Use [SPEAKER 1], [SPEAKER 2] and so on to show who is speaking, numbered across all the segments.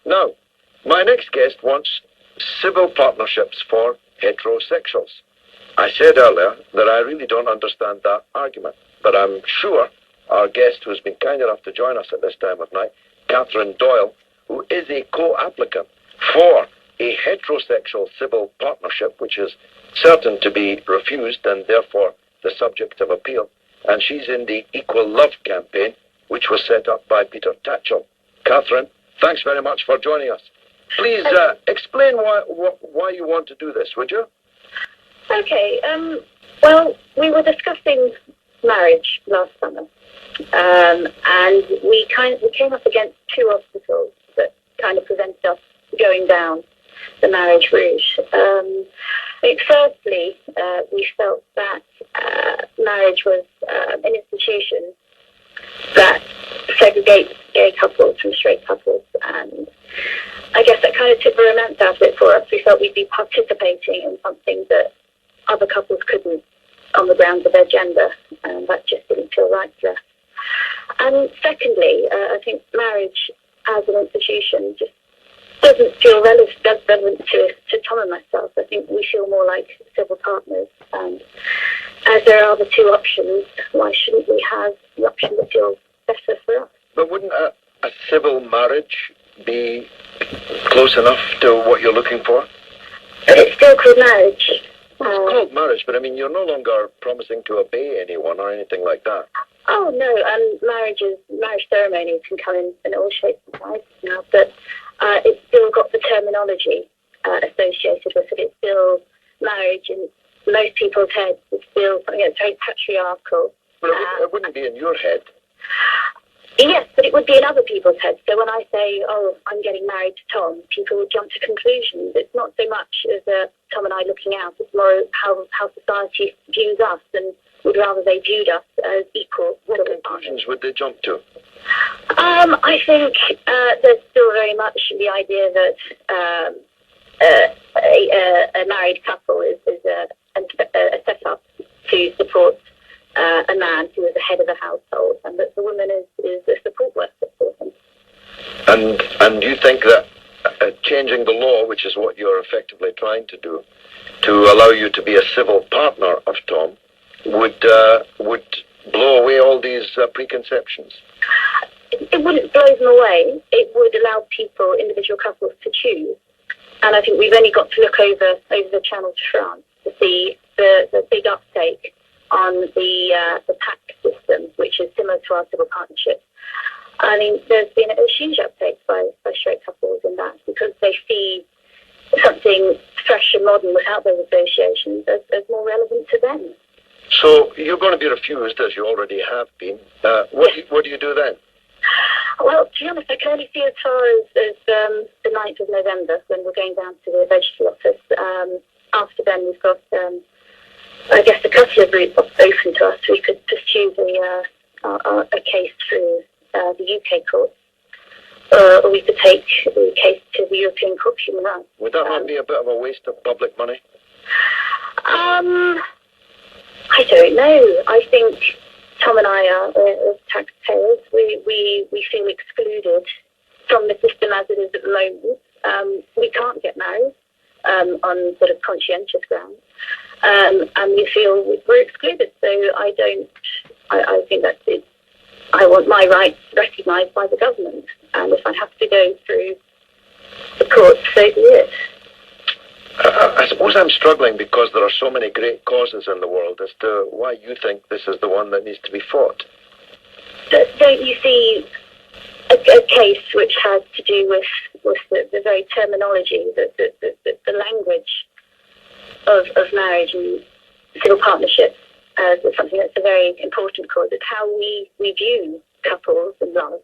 [SPEAKER 1] Now, my next guest wants civil partnerships for heterosexuals. I said earlier that I really don't understand that argument, but I'm sure our guest who's been kind enough to join us at this time of night, Catherine Doyle, who is a co-applicant for a heterosexual civil partnership, which is certain to be refused and therefore the subject of appeal, and she's in the Equal Love campaign, which was set up by Peter Tatchell. Catherine, thanks very much for joining us. Please explain why you want to do this, would you?
[SPEAKER 2] Okay. Well, we were discussing marriage last summer, and we came up against two obstacles that kind of prevented us going down the marriage route. Firstly, we felt that marriage was an institution that segregates gay couples from straight couples, and I guess that kind of took the romance out of it for us. We felt we'd be participating in something that other couples couldn't on the grounds of their gender, and that just didn't feel right to us. And secondly, I think marriage as an institution just doesn't feel relevant to Tom and myself. I think we feel more like civil partners, and as there are the two options, why shouldn't we have the option that feels better for us?
[SPEAKER 1] But wouldn't a civil marriage be close enough to what you're looking for?
[SPEAKER 2] But it's still called marriage.
[SPEAKER 1] It's called marriage, but I mean, you're no longer promising to obey anyone or anything like that.
[SPEAKER 2] Oh, no, marriage ceremonies can come in all shapes and sizes now, but it's still got the terminology associated with it. It's still marriage in most people's heads. It's still something that's very patriarchal.
[SPEAKER 1] But it wouldn't be in your head.
[SPEAKER 2] Yes, but it would be in other people's heads. So when I say, oh, I'm getting married to Tom, people would jump to conclusions. It's not so much as Tom and I looking out. It's more how society views us, and would rather they viewed us as equal.
[SPEAKER 1] What conclusions would they jump to?
[SPEAKER 2] I think there's still very much the idea that a married couple is a setup to support a man who is the head of the household, and that the woman is a support worker for him.
[SPEAKER 1] And you think that changing the law, which is what you're effectively trying to do, to allow you to be a civil partner of Tom, would blow away all these preconceptions?
[SPEAKER 2] It wouldn't blow them away. It would allow people, individual couples, to choose. And I think we've only got to look over the channel to France to see the big uptake on the tax system, which is similar to our civil partnership. I mean, there's been a huge uptake by straight couples in that, because they see something fresh and modern without those associations as more relevant to them.
[SPEAKER 1] So you're going to be refused, as you already have been. What do you do then?
[SPEAKER 2] Well, to be honest, I can only see as far as the 9th of November, when we're going down to the registry office. After then, we've got, I guess, a couple of routes open to us. We could pursue a case through the UK courts, or we could take the case to the European Court of Human Rights.
[SPEAKER 1] Would that not be a bit of a waste of public money?
[SPEAKER 2] I don't know. I think Tom and I are as taxpayers. We feel excluded from the system as it is at the moment. We can't get married on sort of conscientious grounds, and we feel we're excluded. So I think that's it. I want my rights recognised by the government, and if I have to go through the courts, so be it.
[SPEAKER 1] I suppose I'm struggling because there are so many great causes in the world as to why you think this is the one that needs to be fought.
[SPEAKER 2] Don't you see a case which has to do with the very terminology, the language of marriage and civil partnerships as something that's a very important cause? It's how we view couples and love.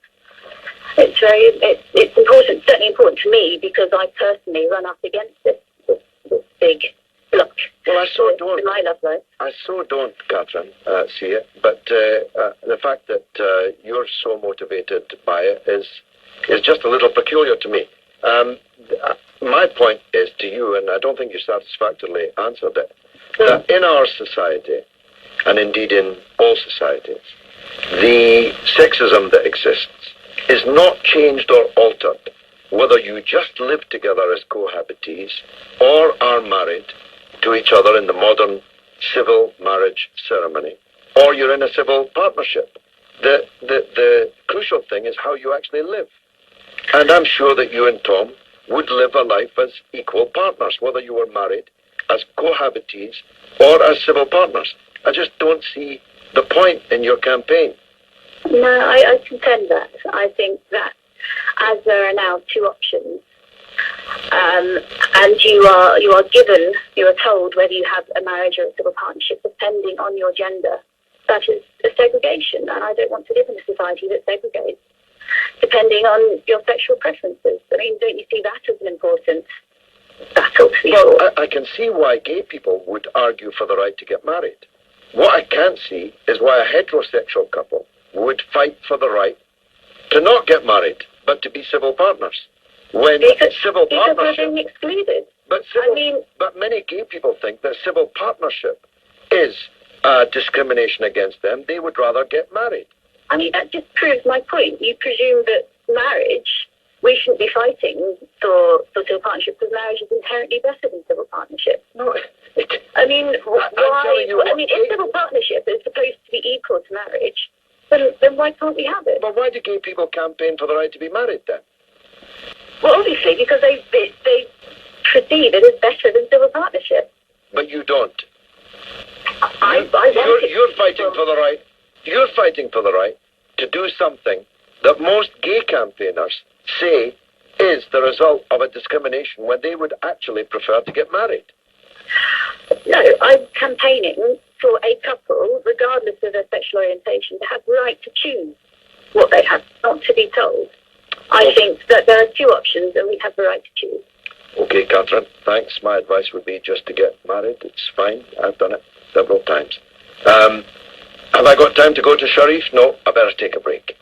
[SPEAKER 2] It's important, certainly important to me, because I personally run up against this big block.
[SPEAKER 1] Well, I so don't.
[SPEAKER 2] My love life.
[SPEAKER 1] I so don't, Catherine, see it. But the fact that you're so motivated by it is just a little peculiar to me. My point is to you, and I don't think you satisfactorily answered it, that in our society, and indeed in all societies, the sexism that exists is not changed or altered whether you just live together as cohabitees or are married to each other in the modern civil marriage ceremony, or you're in a civil partnership. The crucial thing is how you actually live. And I'm sure that you and Tom would live a life as equal partners, whether you were married as cohabitees or as civil partners. I just don't see the point in your campaign.
[SPEAKER 2] No, I contend that. I think that as there are now two options, and you are told whether you have a marriage or a civil partnership depending on your gender, that is a segregation, and I don't want to live in a society that segregates depending on your sexual preferences. I mean, don't you see that as an important battle to be fought?
[SPEAKER 1] Well, I can see why gay people would argue for the right to get married. What I can't see is why a heterosexual couple would fight for the right to not get married, but to be civil partners. When civil partnership...
[SPEAKER 2] Because they're being excluded.
[SPEAKER 1] But many gay people think that civil partnership is discrimination against them. They would rather get married.
[SPEAKER 2] I mean, that just proves my point. You presume that marriage, we shouldn't be fighting for civil partnership because marriage is inherently better than civil partnership.
[SPEAKER 1] No,
[SPEAKER 2] I mean, if civil partnership is supposed to be equal to marriage, then why can't we have it?
[SPEAKER 1] But why do gay people campaign for the right to be married then?
[SPEAKER 2] Well, obviously, because they perceive it as better than civil partnership.
[SPEAKER 1] But you don't.
[SPEAKER 2] You're
[SPEAKER 1] fighting for the right. You're fighting for the right to do something that most gay campaigners say is the result of a discrimination when they would actually prefer to get married.
[SPEAKER 2] No, I'm campaigning for a couple, regardless of their sexual orientation, to have the right to choose what they have, not to be told. I think that there are two options and we have the right to choose.
[SPEAKER 1] Okay, Catherine, thanks. My advice would be just to get married. It's fine. I've done it several times. Have I got time to go to Sharif? No, I better take a break.